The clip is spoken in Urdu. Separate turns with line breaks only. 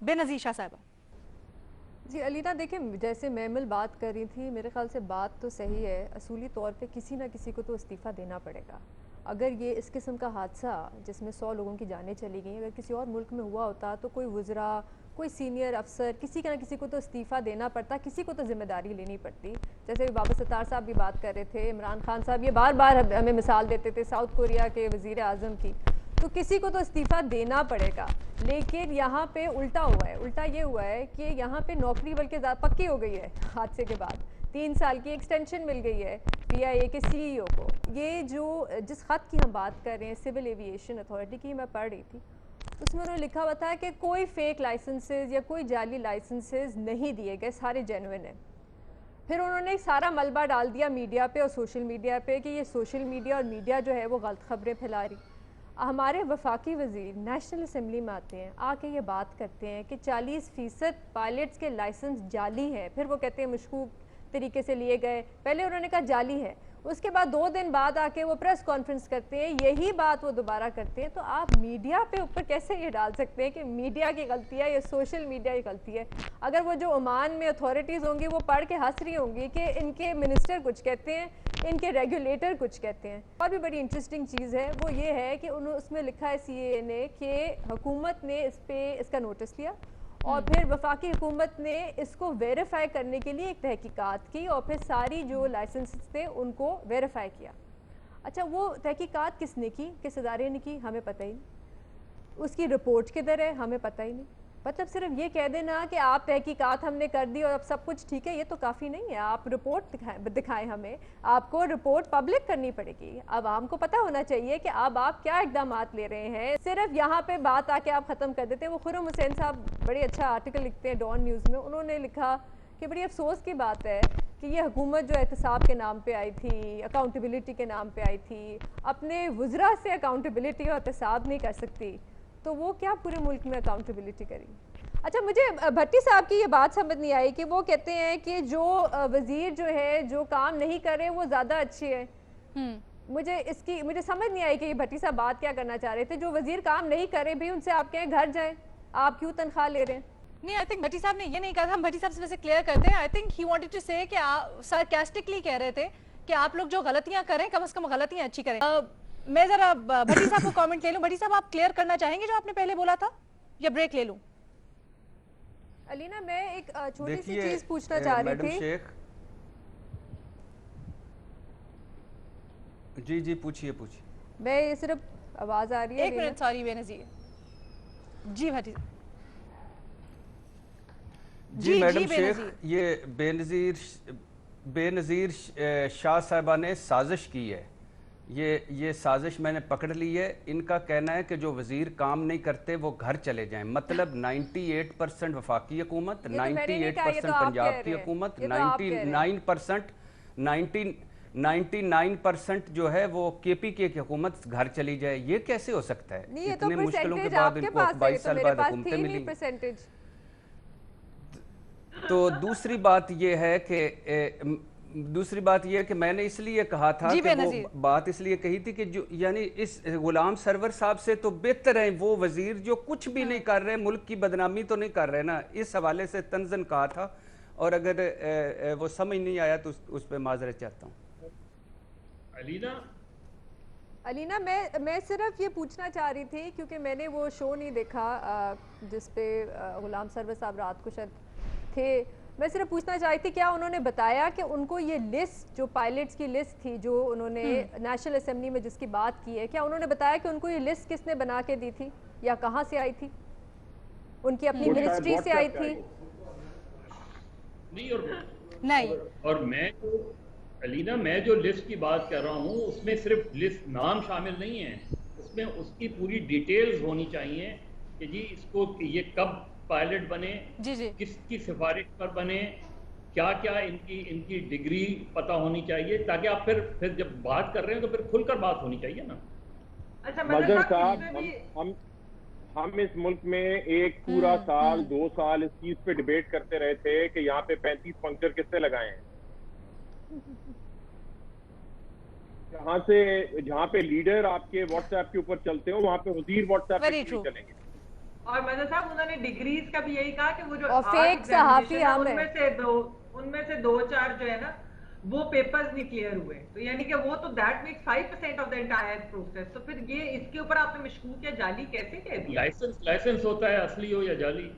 بے نظیر شاہ صاحبہ.
جی علینا دیکھیں، جیسے میمل بات کر رہی تھی، میرے خیال سے بات تو صحیح ہے. اصولی طور پہ کسی نہ کسی کو تو استعفیٰ دینا پڑے گا. اگر یہ اس قسم کا حادثہ جس میں 100 لوگوں کی جانیں چلی گئیں اگر کسی اور ملک میں ہوا ہوتا تو کوئی وزراء، کوئی سینئر افسر، کسی نہ کسی کو تو استعفیٰ دینا پڑتا، کسی کو تو ذمہ داری لینی پڑتی. جیسے بابا ستار صاحب بھی بات کر رہے تھے، عمران خان صاحب یہ بار بار ہمیں مثال دیتے تھے ساؤتھ کوریا کے وزیر اعظم کی. تو کسی کو تو استعفیٰ دینا پڑے گا. لیکن یہاں پہ الٹا ہوا ہے. الٹا یہ ہوا ہے کہ یہاں پہ نوکری بلکہ پکی ہو گئی ہے حادثے کے بعد. 3 سال کی ایکسٹینشن مل گئی ہے پی آئی اے کے سی ای او کو. یہ جو جس خط کی ہم بات کر رہے ہیں سول ایویشن اتھارٹی کی، میں پڑھ رہی تھی، اس میں انہوں نے لکھا ہوا تھا کہ کوئی فیک لائسنسز یا کوئی جعلی لائسنسز نہیں دیے گئے، سارے جینوئن ہیں. پھر انہوں نے سارا ملبہ ڈال دیا میڈیا پہ اور سوشل میڈیا پہ کہ یہ سوشل میڈیا اور میڈیا جو ہے وہ غلط خبریں پھیلا رہی. ہمارے وفاقی وزیر نیشنل اسمبلی میں آتے ہیں، آ کے یہ بات کرتے ہیں کہ 40% پائلٹس کے لائسنس جعلی ہیں. پھر وہ کہتے ہیں مشکوک طریقے سے لیے گئے. پہلے انہوں نے کہا جعلی ہے، اس کے بعد 2 دن بعد آ کے وہ پریس کانفرنس کرتے ہیں، یہی بات وہ دوبارہ کرتے ہیں. تو آپ میڈیا پہ اوپر کیسے یہ ڈال سکتے ہیں کہ میڈیا کی غلطی ہے یا سوشل میڈیا کی غلطی ہے؟ اگر وہ جو عمان میں اتھارٹیز ہوں گی وہ پڑھ کے ہنس رہی ہوں گی کہ ان کے منسٹر کچھ کہتے ہیں، ان کے ریگولیٹر کچھ کہتے ہیں. اور بھی بڑی انٹرسٹنگ چیز ہے وہ یہ ہے کہ اس میں لکھا ہے سی اے نے کہ حکومت نے اس کا نوٹس لیا اور پھر وفاقی حکومت نے اس کو ویریفائی کرنے کے لیے ایک تحقیقات کی اور پھر ساری جو لائسنسز تھے ان کو ویریفائی کیا. اچھا وہ تحقیقات کس نے کی، کس ادارے نے کی، ہمیں پتہ ہی نہیں. اس کی رپورٹ کدھر ہے، ہمیں پتہ ہی نہیں. مطلب صرف یہ کہہ دینا کہ آپ تحقیقات ہم نے کر دی اور اب سب کچھ ٹھیک ہے، یہ تو کافی نہیں ہے. آپ رپورٹ دکھائیں ہمیں. آپ کو رپورٹ پبلک کرنی پڑے گی. عوام کو پتہ ہونا چاہیے کہ اب آپ کیا اقدامات لے رہے ہیں. صرف یہاں پہ بات آ کے آپ ختم کر دیتے ہیں. وہ خرم حسین صاحب بڑے اچھا آرٹیکل لکھتے ہیں ڈان نیوز میں، انہوں نے لکھا کہ بڑی افسوس کی بات ہے کہ یہ حکومت جو احتساب کے نام پہ آئی تھی، اکاؤنٹیبلٹی کے نام پہ آئی تھی، اپنے وزراء سے اکاؤنٹیبلٹی اور احتساب نہیں کر سکتی تو وہ کیا پورے ملک میں اکاؤنٹیبلٹی کریں گی؟ اچھا مجھے بھٹی صاحب کی یہ بات سمجھ نہیں آئی کہ وہ کہتے ہیں کہ جو وزیر جو ہے جو کام نہیں کرے وہ زیادہ اچھی ہے. مجھے سمجھ نہیں آئی کہ یہ بھٹی صاحب بات کیا کرنا چاہ رہے تھے. جو وزیر کام نہیں کرے بھی ان سے آپ کہیں گھر جائیں، آپ کیوں تنخواہ لے رہے ہیں؟
نہیں، آئی تھنک بھٹی صاحب نے یہ نہیں کہا تھا. ہم بھٹی صاحب سے ویسے کلیئر کرتے ہیں. I think he wanted to say کہ سارکاسٹکلی کہہ رہے تھے کہ آپ لوگ جو غلطیاں کریں کم از کم غلطیاں اچھی کریں. میں ذرا بھٹی صاحب کو کامنٹ لے لوں. بھٹی صاحب آپ کلیئر کرنا چاہیں گے جو آپ نے پہلے بولا تھا یا بریک لے لوں؟
علینا میں ایک چھوٹی سی
دیکھیے
چیز پوچھنا چاہ رہی
میڈم
تھی.
شیخ، جی پوچھئے.
میں یہ صرف آواز آ رہی ہے؟
ایک منٹ، سوری بے نظیر. جی بھٹی
جی میڈم
بے
شیخ،
نظیر.
یہ بے نظیر شاہ صاحبہ نے سازش کی ہے. یہ سازش میں نے پکڑ لی ہے. ان کا کہنا ہے کہ جو وزیر کام نہیں کرتے وہ گھر چلے جائیں. مطلب 98% وفاقی حکومت،
یہ تو میں نے نہیں کہا، یہ تو
98%
آپ کہہ
پنجاب کی
رہے ہیں،
حکومت،
یہ تو آپ کہہ رہے ہیں.
99% جو ہے وہ کے پی کے حکومت گھر چلی جائے. یہ کیسے ہو سکتا ہے؟
نہیں، یہ تو
اتنے مشکلوں کے
پرسنٹیج
بعد
آپ
ان
کے
کو
پاس ہے، یہ
22
تو
سال
میرے
بعد
پاس
حکومتیں
تھی نہیں
ملی.
پرسنٹیج.
تو دوسری بات یہ ہے کہ میں نے اس لیے کہا تھا کہ وہ بات اس لیے کہی تھی کہ جو یعنی اس غلام سرور صاحب سے تو بہتر ہیں وہ وزیر جو کچھ بھی نہیں کر رہے، ملک کی بدنامی تو نہیں کر رہے نا. اس حوالے سے طنزاً کہا تھا، اور اگر وہ سمجھ نہیں آیا تو اس پہ معذرت چاہتا ہوں.
علینا میں صرف یہ پوچھنا چاہ رہی تھی کیونکہ میں نے وہ شو نہیں دیکھا جس پہ غلام سرور صاحب رات کو شاید تھے. میں صرف پوچھنا چاہی تھی کیا انہوں نے بتایا کہ ان کو یہ لسٹ جو پائلٹس کی لسٹ تھی جو انہوں نے نیشنل اسمبلی میں جس کی بات کی ہے، کیا انہوں نے بتایا کہ ان کو یہ لسٹ کس نے بنا کے دی تھی یا کہاں سے آئی تھی؟ ان کی اپنی منسٹری سے آئی تھی؟
نہیں.
اور علینا میں جو لسٹ کی بات کر رہا ہوں اس میں صرف لسٹ نام شامل نہیں ہے، اس میں اس کی پوری ڈیٹیلز ہونی چاہیے کہ جی اس کو یہ کب پائلٹ بنے، کس کی سفارش پر بنے، کیا کیا ان کی ڈگری پتہ ہونی چاہیے، تاکہ آپ پھر جب بات کر رہے ہیں تو پھر کھل کر بات ہونی چاہیے نا.
مظہر صاحب، ہم اس ملک میں ایک پورا سال 2 سال اس چیز پہ ڈیبیٹ کرتے رہے تھے کہ یہاں پہ 35 پنکچر کس سے لگائے ہیں. جہاں پہ لیڈر آپ کے واٹس ایپ کے اوپر چلتے ہو وہاں پہ وزیر واٹس ایپ پہ کیوں نہیں چلیں گے؟
اور مدر صاحب انہوں نے ڈگریز کا بھی یہی کہا کہ وہ جو
اور فیک صحافی
ان میں سے 2-4 جو ہے نا وہ پیپرز نہیں کلیئر ہوئے, تو یعنی کہ وہ تو that makes 5% of the entire process. تو پھر یہ اس کے اوپر آپ نے مشکوک یا جعلی کیسے کہہ دیا؟
لائسنس ہوتا ہے اصلی ہو یا جعلی.